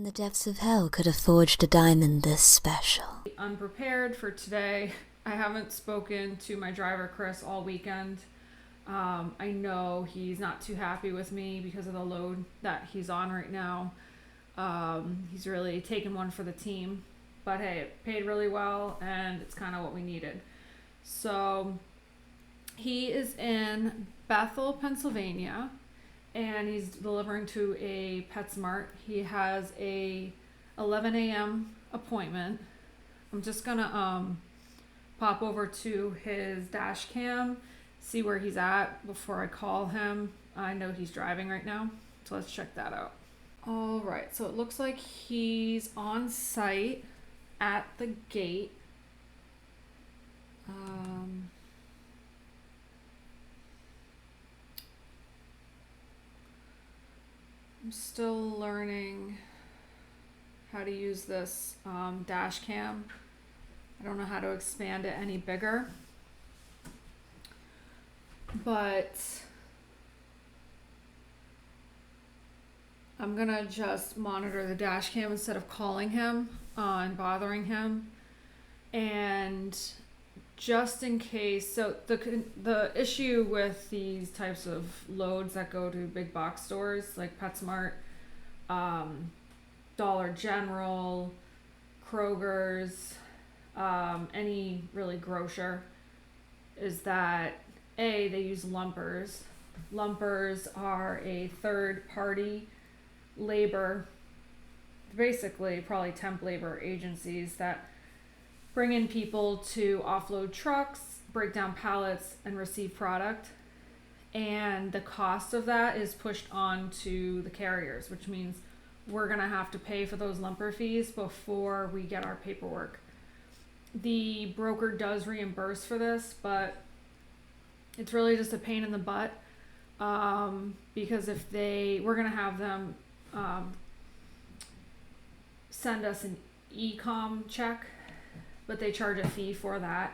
the depths of hell could have forged a diamond this special? Unprepared for today. I haven't spoken to my driver, Chris, all weekend. I know he's not too happy with me because of the load that he's on right now. He's really taken one for the team. But hey, it paid really well, and it's kind of what we needed. So he is in Bethel, Pennsylvania, and he's delivering to a PetSmart. He has a 11 a.m. appointment. I'm just gonna pop over to his dash cam, see where he's at before I call him. I know he's driving right now, so let's check that out. All right, so it looks like he's on site at the gate. I'm still learning how to use this dash cam. I don't know how to expand it any bigger, but I'm gonna just monitor the dash cam instead of calling him and bothering him. And just in case, so the issue with these types of loads that go to big box stores like PetSmart, Dollar General, Kroger's, any really grocer, is that they use lumpers. Lumpers are a third party labor, basically probably temp labor agencies that bring in people to offload trucks, break down pallets, and receive product. And the cost of that is pushed on to the carriers, which means we're gonna have to pay for those lumper fees before we get our paperwork. The broker does reimburse for this, but it's really just a pain in the butt, because we're gonna have them send us an e-com check, but they charge a fee for that.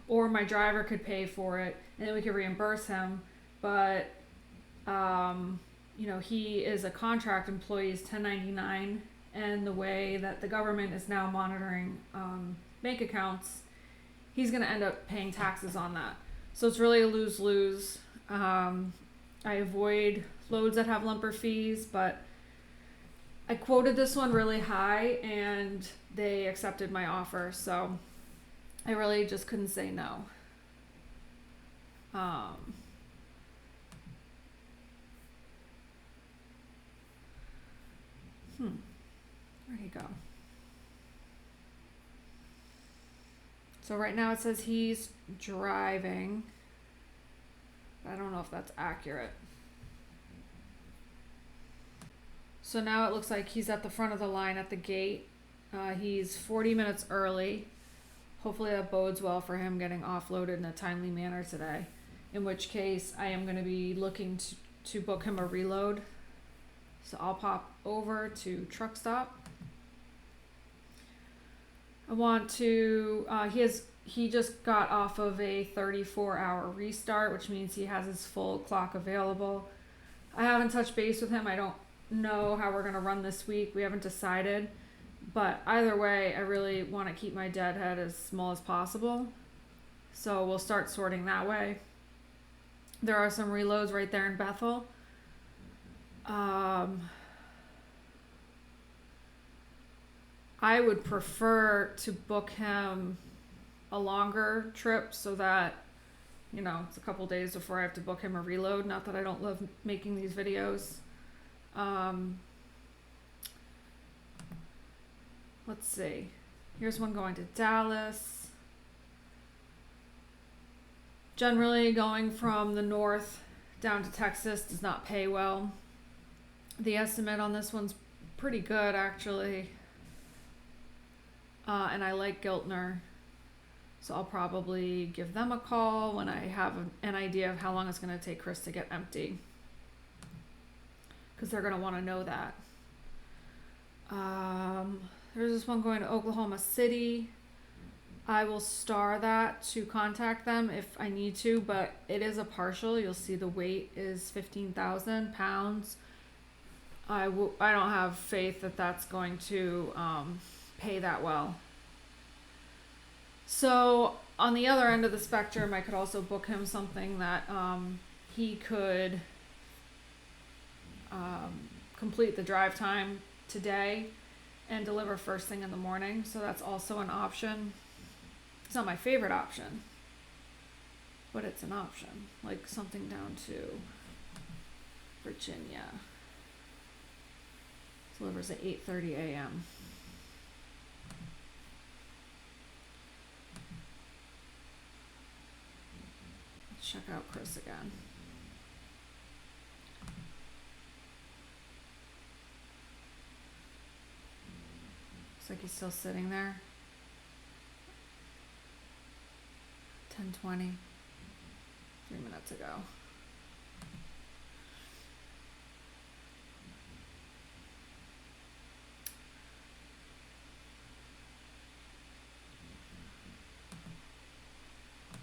Or my driver could pay for it and then we could reimburse him. But, he is a contract employee, is 1099, and the way that the government is now monitoring bank accounts, he's going to end up paying taxes on that. So it's really a lose-lose. I avoid loads that have lumper fees, but I quoted this one really high and they accepted my offer, so I really just couldn't say no. Where'd he go? So right now it says he's driving. I don't know if that's accurate. So now it looks like he's at the front of the line at the gate. He's 40 minutes early. Hopefully that bodes well for him getting offloaded in a timely manner today. In which case I am going to be looking to book him a reload. So I'll pop over to truck stop. I want to, he just got off of a 34-hour restart, which means he has his full clock available. I haven't touched base with him. I don't know how we're going to run this week. We haven't decided. But either way, I really want to keep my deadhead as small as possible. So we'll start sorting that way. There are some reloads right there in Bethel. I would prefer to book him a longer trip so that, it's a couple days before I have to book him a reload. Not that I don't love making these videos. Let's see. Here's one going to Dallas. Generally, going from the north down to Texas does not pay well. The estimate on this one's pretty good, actually. And I like Giltner. So I'll probably give them a call when I have an idea of how long it's going to take Chris to get empty. Because they're going to want to know that. There's this one going to Oklahoma City. I will star that to contact them if I need to, but it is a partial. You'll see the weight is 15,000 pounds. I don't have faith that that's going to pay that well. So on the other end of the spectrum, I could also book him something that he could complete the drive time today and deliver first thing in the morning. So that's also an option. It's not my favorite option, but it's an option. Like something down to Virginia. Delivers at 8:30 a.m. Let's check out Chris again. Looks like he's still sitting there. 10:20. 3 minutes ago.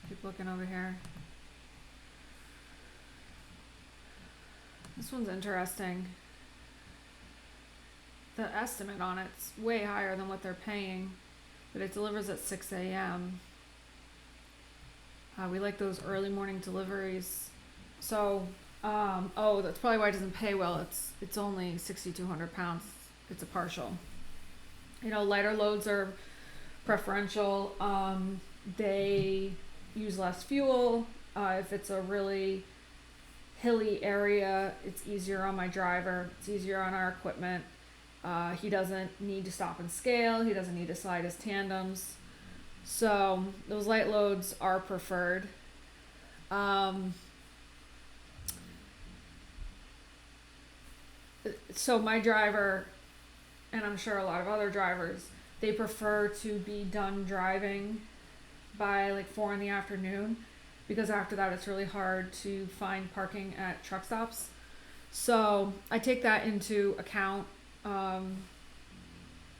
Keep looking over here. This one's interesting. The estimate on it's way higher than what they're paying, but it delivers at 6 a.m. We like those early morning deliveries. So, that's probably why it doesn't pay well. It's only 6,200 pounds. It's a partial. Lighter loads are preferential. They use less fuel. If it's a really hilly area, it's easier on my driver. It's easier on our equipment. He doesn't need to stop and scale. He doesn't need to slide his tandems. So those light loads are preferred. So my driver, and I'm sure a lot of other drivers, they prefer to be done driving by like 4 p.m, because after that it's really hard to find parking at truck stops. So I take that into account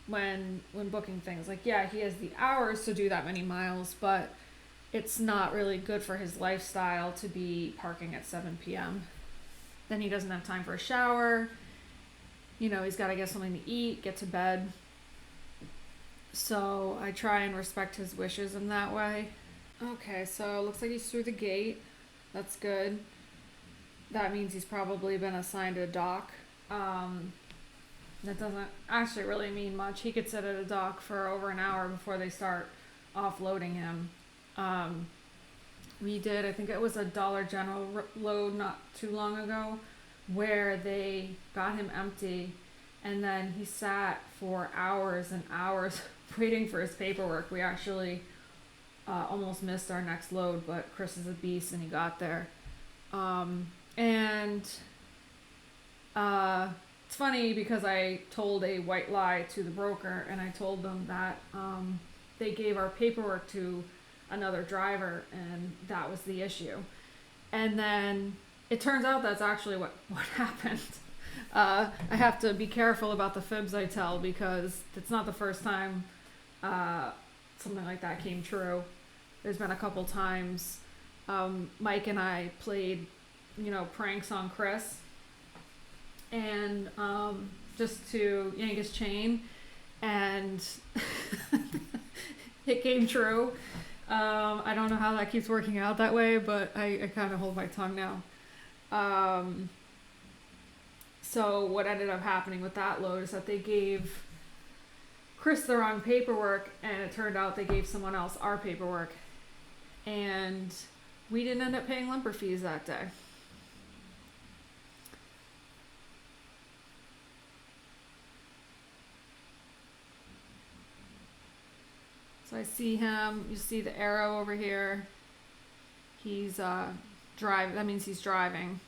when booking things. Like, yeah, he has the hours to do that many miles, but it's not really good for his lifestyle to be parking at 7 p.m. Then he doesn't have time for a shower. He's got to get something to eat, get to bed. So I try and respect his wishes in that way. Okay, so it looks like he's through the gate. That's good. That means he's probably been assigned a dock. That doesn't actually really mean much. He could sit at a dock for over an hour before they start offloading him. We did, I think it was a Dollar General load not too long ago, where they got him empty, and then he sat for hours and hours waiting for his paperwork. We actually almost missed our next load, but Chris is a beast and he got there. It's funny because I told a white lie to the broker, and I told them that they gave our paperwork to another driver, and that was the issue. And then it turns out that's actually what happened. I have to be careful about the fibs I tell, because it's not the first time something like that came true. There's been a couple times Mike and I played, pranks on Chris, and just to yank his chain, and it came true. I don't know how that keeps working out that way, but I kind of hold my tongue now. So what ended up happening with that load is that they gave Chris the wrong paperwork, and it turned out they gave someone else our paperwork, and we didn't end up paying lumber fees that day. So I see him, you see the arrow over here. He's driving, that means he's driving.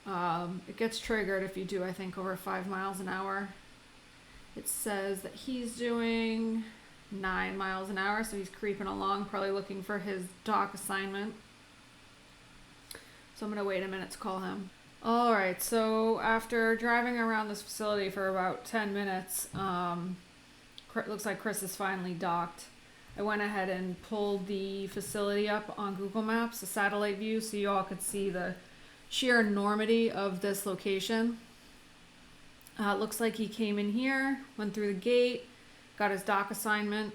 It gets triggered if you do, I think, over 5 miles an hour. It says that he's doing 9 miles an hour, so he's creeping along, probably looking for his dock assignment. So I'm going to wait a minute to call him. Alright, so after driving around this facility for about 10 minutes, looks like Chris is finally docked. I went ahead and pulled the facility up on Google Maps, a satellite view, so you all could see the sheer enormity of this location. Looks like he came in here, went through the gate, got his dock assignment,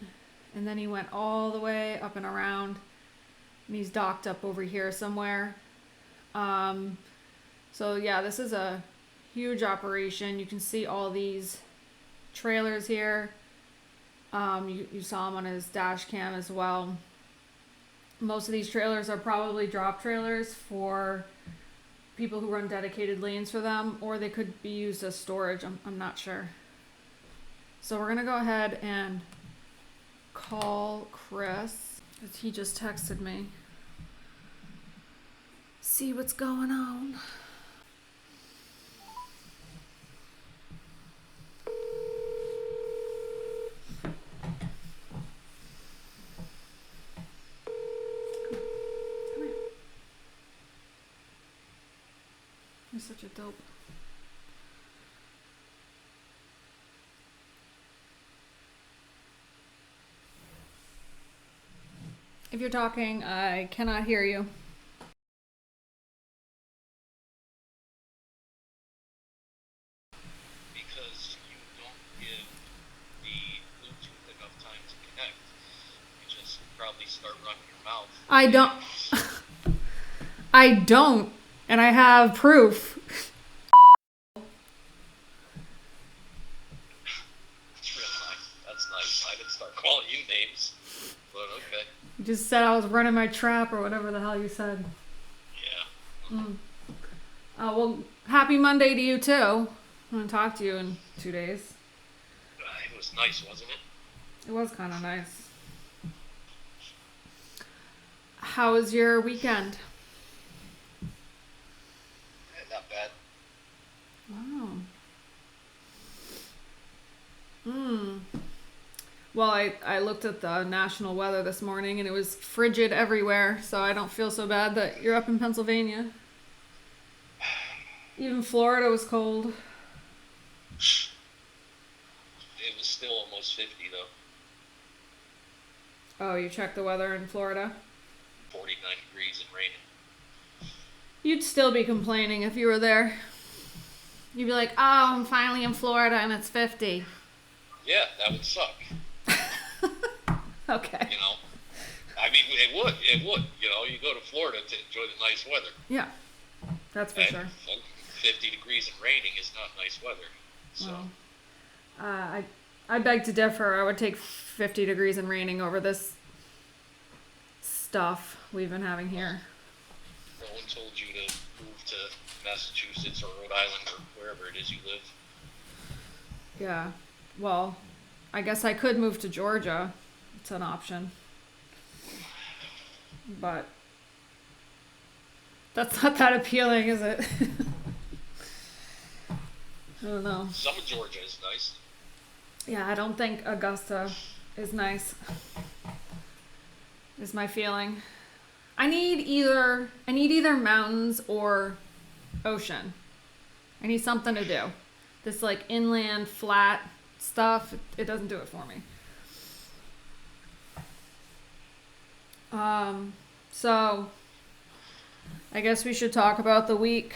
and then he went all the way up and around, and he's docked up over here somewhere. So yeah, this is a huge operation. You can see all these trailers here. You saw him on his dash cam as well. Most of these trailers are probably drop trailers for people who run dedicated lanes for them, or they could be used as storage. I'm not sure. So we're gonna go ahead and call Chris. He just texted me. See what's going on. You're such a dope. If you're talking, I cannot hear you. Because you don't give the Bluetooth enough time to connect. You just probably start running your mouth. I don't. I don't, and I have proof. That's real nice. That's nice. I didn't start calling you names, but okay. You just said I was running my trap or whatever the hell you said. Yeah. Well, happy Monday to you too. I'm gonna talk to you in 2 days. It was nice, wasn't it? It was kind of nice. How was your weekend? Not bad. Wow. Well, I looked at the national weather this morning and it was frigid everywhere, so I don't feel so bad that you're up in Pennsylvania. Even Florida was cold. It was still almost 50 though. Oh, you checked the weather in Florida? 49 degrees and raining. You'd still be complaining if you were there. You'd be like, oh, I'm finally in Florida and it's 50. Yeah, that would suck. Okay. You know? I mean, it would. You know, you go to Florida to enjoy the nice weather. Yeah, that's for And sure. 50 degrees and raining is not nice weather. So. Well, I beg to differ. I would take 50 degrees and raining over this stuff we've been having here. No one told you to move to Massachusetts or Rhode Island or wherever it is you live. Yeah. Well, I guess I could move to Georgia. It's an option. But that's not that appealing, is it? I don't know. Some of Georgia is nice. Yeah, I don't think Augusta is nice. Is my feeling. I need either mountains or ocean. I need something to do. This like inland flat stuff, it doesn't do it for me. So I guess we should talk about the week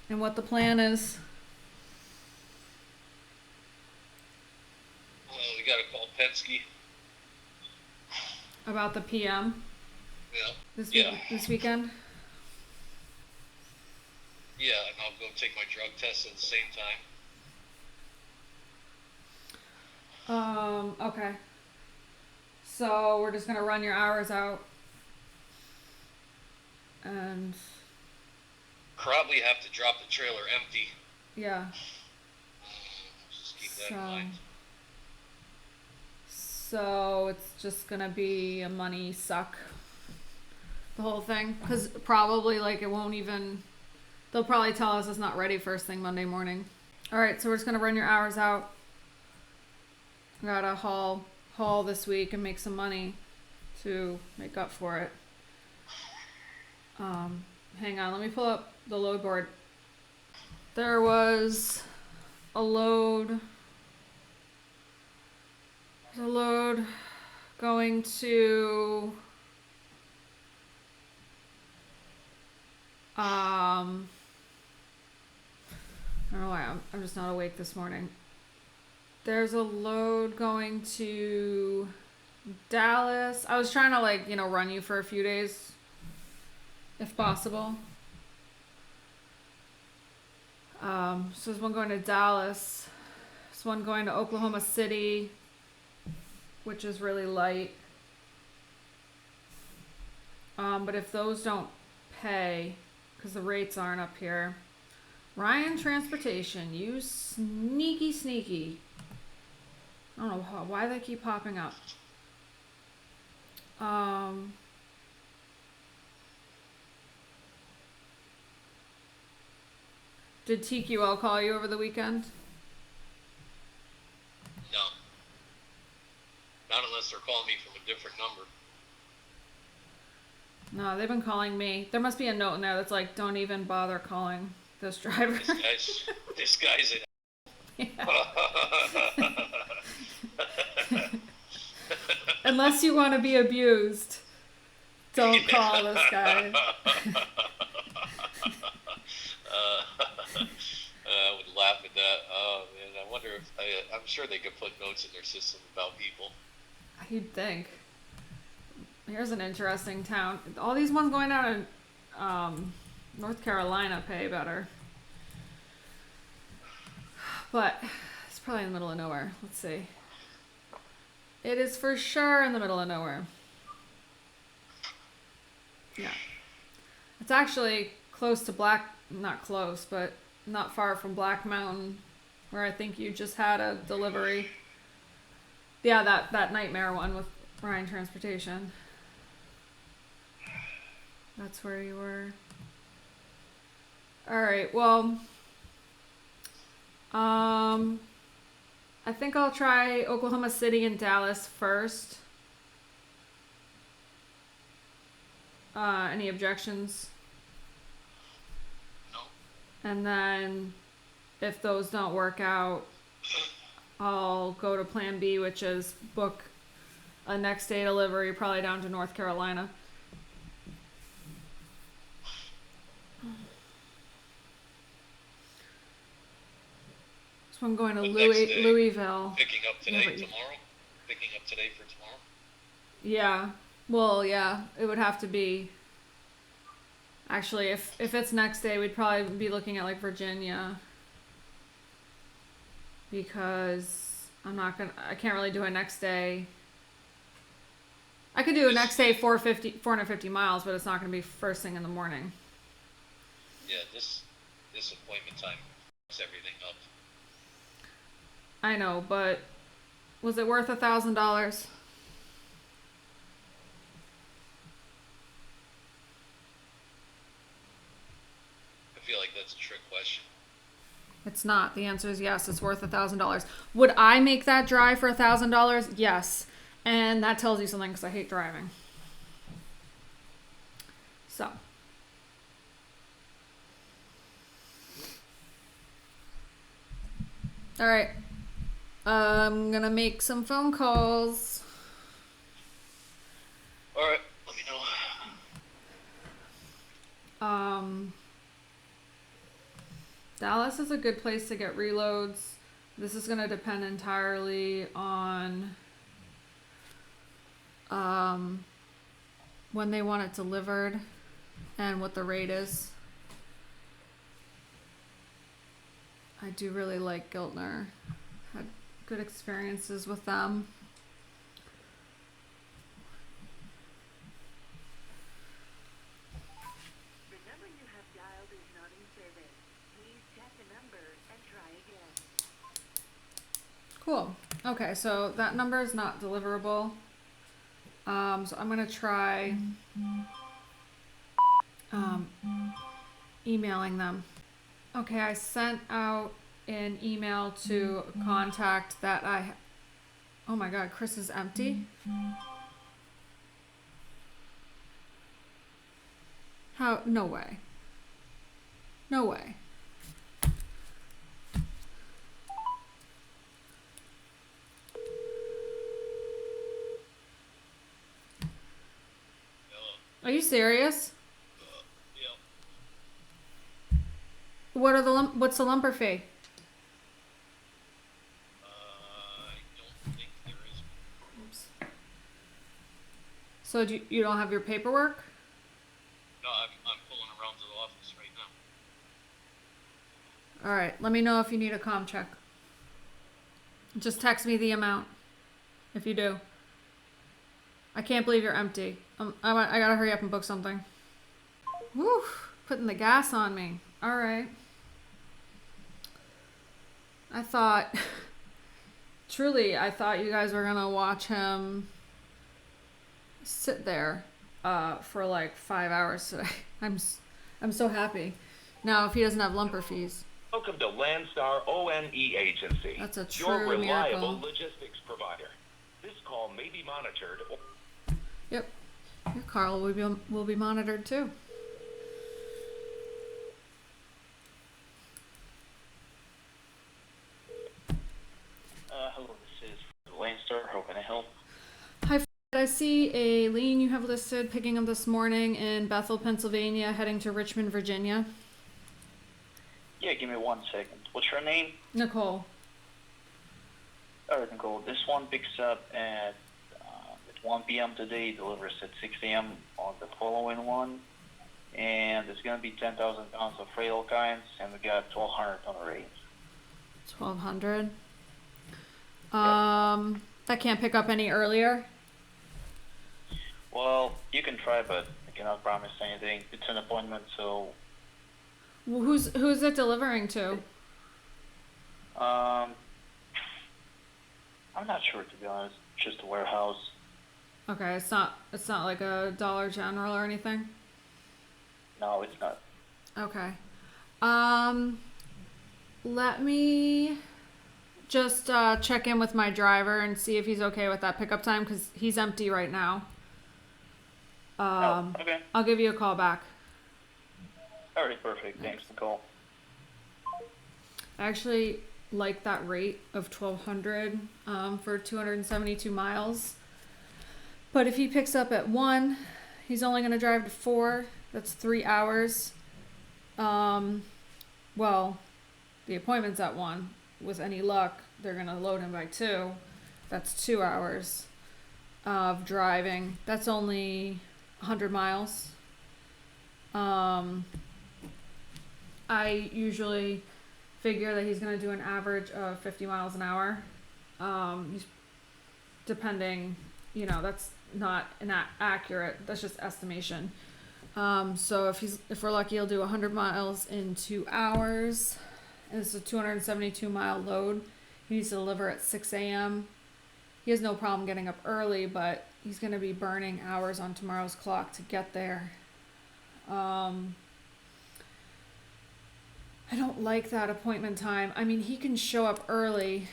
and what the plan is. Well, we gotta call Penske. About the PM Yeah. this weekend. Yeah, and I'll go take my drug test at the same time. Okay. So we're just gonna run your hours out. And Probably have to drop the trailer empty. yeah. Just keep that in mind. So it's just gonna be a money suck. The whole thing. Because probably like it won't even, they'll probably tell us it's not ready first thing Monday morning. Alright, so we're just gonna run your hours out. We gotta haul this week and make some money to make up for it. Hang on, let me pull up the load board. There was a load going to don't know why I'm just not awake this morning. There's a load going to Dallas. I was trying to run you for a few days, if possible. So there's one going to Dallas. There's one going to Oklahoma City, which is really light. But if those don't pay, because the rates aren't up here, Ryan Transportation, you sneaky. I don't know why they keep popping up. Did TQL call you over the weekend? No. Not unless they're calling me from a different number. No, they've been calling me. There must be a note in there that's like, don't even bother calling this driver. This guy's an Unless you want to be abused, don't call this guy. I would laugh at that. Oh man, I wonder if I'm sure they could put notes in their system about people. You'd think. Here's an interesting town. All these ones going down in North Carolina pay better. But it's probably in the middle of nowhere. Let's see. It is for sure in the middle of nowhere. Yeah. It's actually close to not close, but not far from Black Mountain, where I think you just had a delivery. Yeah, that nightmare one with Ryan Transportation. That's where you were. All right, well, I think I'll try Oklahoma City and Dallas first. Any objections? No. And then if those don't work out, I'll go to plan B, which is book a next day delivery, probably down to North Carolina. So I'm going to Louisville. Picking up today, tomorrow? Picking up today for tomorrow? Yeah. Well, yeah, it would have to be. Actually, if it's next day, we'd probably be looking at Virginia. Because I can't really do a next day. I could do a next day 450 miles, but it's not going to be first thing in the morning. Yeah, this appointment time fucks everything up. I know, but was it worth $1,000? I feel like that's a trick question. It's not. The answer is yes. It's worth $1,000. Would I make that drive for $1,000? Yes. And that tells you something because I hate driving. So. All right. I'm going to make some phone calls. All right. Let me know. Dallas is a good place to get reloads. This is going to depend entirely on when they want it delivered and what the rate is. I do really like Giltner. Had good experiences with them. The number you have dialed is not in service. Please check the number and try again. Cool. Okay, so that number is not deliverable. So I'm gonna try emailing them. Okay, I sent out an email to a contact that oh my god, Chris is empty. How? No way. No way. Are you serious? Yeah. What's the lumper fee? I don't think there is. So you don't have your paperwork? No, I'm pulling around to the office right now. All right. Let me know if you need a comm check. Just text me the amount if you do. I can't believe you're empty. I gotta hurry up and book something. Woo! Putting the gas on me. All right. I thought, truly, I thought you guys were gonna watch him sit there for like 5 hours today. I'm so happy. Now, if he doesn't have lumper fees. Welcome to Landstar ONE Agency, That's a your true reliable miracle. logistics provider. This call may be monitored. Yep. Your car will be monitored too. Hello, this is Landstar. How can I help? Hi, Fred. I see a lien you have listed picking up this morning in Bethel, Pennsylvania, heading to Richmond, Virginia. Yeah, give me 1 second. What's your name? Nichole. Alright, Nicole. This one picks up at 1 p.m. today, delivers at 6 a.m. on the following one. And it's going to be 10,000 pounds of freight all kinds, and we got 1,200 on the rate. 1,200. That can't pick up any earlier. Well, you can try, but I cannot promise anything. It's an appointment, so Who's it delivering to? I'm not sure, to be honest. Just a warehouse. Okay, it's not like a Dollar General or anything. No, it's not. Okay. Let me just check in with my driver and see if he's okay with that pickup time because he's empty right now. Okay. I'll give you a call back. Alright, perfect. Thanks, Nicole. I actually like that rate of 1,200 for 272 miles. But if he picks up at 1, he's only going to drive to 4. That's 3 hours. Well, the appointment's at 1. With any luck, they're going to load him by 2. That's 2 hours of driving. That's only 100 miles. I usually figure that he's going to do an average of 50 miles an hour. He's depending, that's not accurate. That's just estimation. So if we're lucky, he'll do 100 miles in 2 hours. And it's a 272 mile load. He needs to deliver at 6 a.m. He has no problem getting up early, but he's going to be burning hours on tomorrow's clock to get there. I don't like that appointment time. I mean, he can show up early.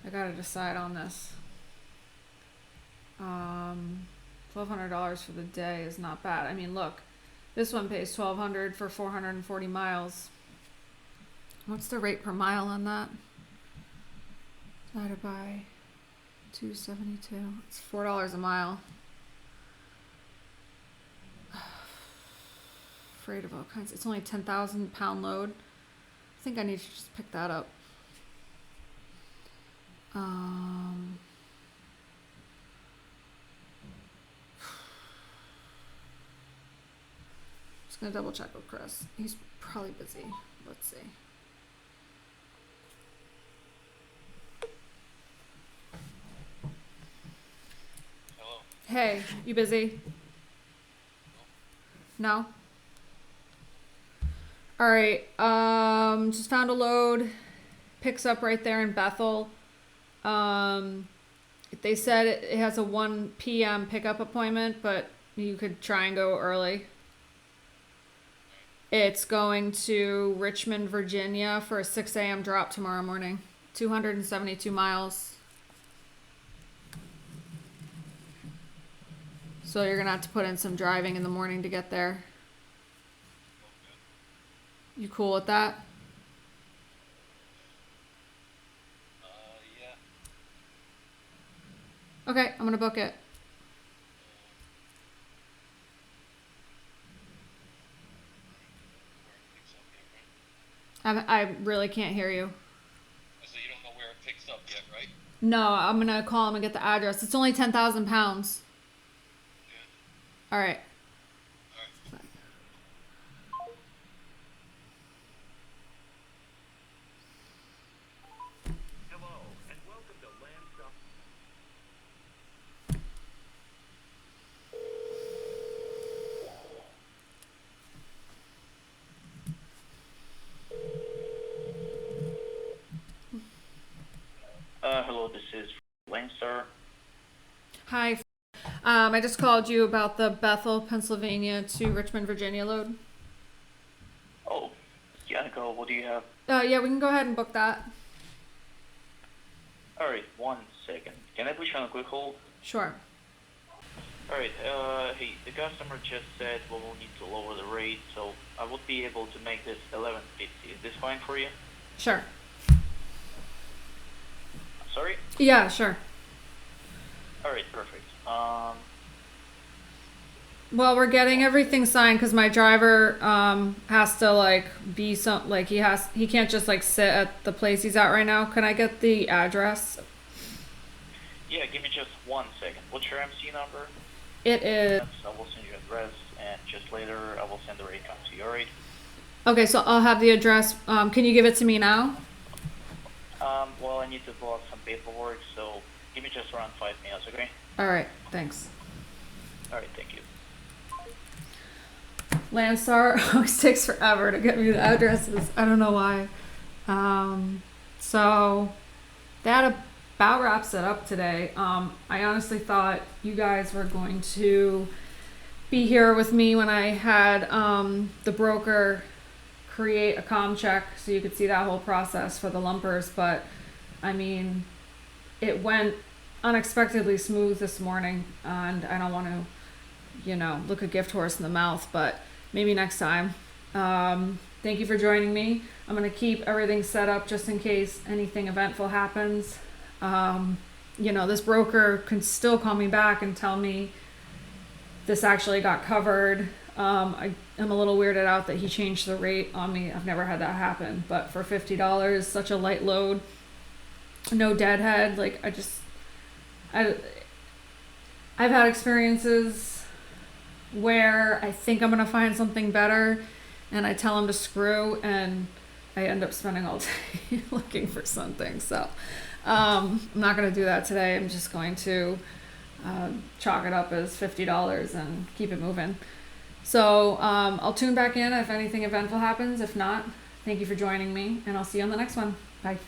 I gotta decide on this. $1,200 for the day is not bad. I mean, look, this one pays $1,200 for 440 miles. What's the rate per mile on that? Divided by 272. It's $4 a mile. Freight of all kinds. It's only a 10,000 pound load. I think I need to just pick that up. Just gonna double check with Chris. He's probably busy. Let's see. Hello. Hey, you busy? No? Alright, just found a load. Picks up right there in Bethel. They said it has a 1 p.m. pickup appointment, but you could try and go early. It's going to Richmond, Virginia for a 6 a.m. drop tomorrow morning. 272 miles. So you're going to have to put in some driving in the morning to get there. You cool with that? Yeah. Okay, I'm gonna book it. I really can't hear you. So you don't know where it picks up yet, right? No, I'm gonna call him and get the address. It's only 10,000 pounds. Yeah. All right. All right. Hello, and welcome to Landstar. Hello, this is Landstar. Hi. I just called you about the Bethel, Pennsylvania to Richmond, Virginia load. Oh, yeah, Nicole, what do you have? Yeah, we can go ahead and book that. Alright, 1 second. Can I put you on a quick hold? Sure. Alright, hey, the customer just said we will need to lower the rate, so I would be able to make this 11.50. Is this fine for you? Sure. Sorry? Yeah, sure. Alright, perfect. Well, we're getting everything signed because my driver has to like be he can't just like sit at the place he's at right now. Can I get the address? Yeah, give me just 1 second. What's your MC number? It is I will send you address, and just later I will send the rate out to you, alright? okay. So I'll have the address. Can you give it to me now? Well, I need to pull out some paperwork, so give me just around 5 minutes, okay? All right. Thanks. Alright, thank you. Landstar always takes forever to get me the addresses. I don't know why. So that about wraps it up today. I honestly thought you guys were going to be here with me when I had the broker create a comm check so you could see that whole process for the lumpers, but I mean, it went unexpectedly smooth this morning, and I don't want to, look a gift horse in the mouth, but maybe next time. Thank you for joining me. I'm going to keep everything set up just in case anything eventful happens. This broker can still call me back and tell me this actually got covered. I am a little weirded out that he changed the rate on me. I've never had that happen, but for $50, such a light load, no deadhead. Like I've had experiences where I think I'm gonna find something better, and I tell him to screw, and I end up spending all day looking for something. So I'm not gonna do that today. I'm just going to chalk it up as $50 and keep it moving. So I'll tune back in if anything eventful happens. If not, thank you for joining me, and I'll see you on the next one. Bye.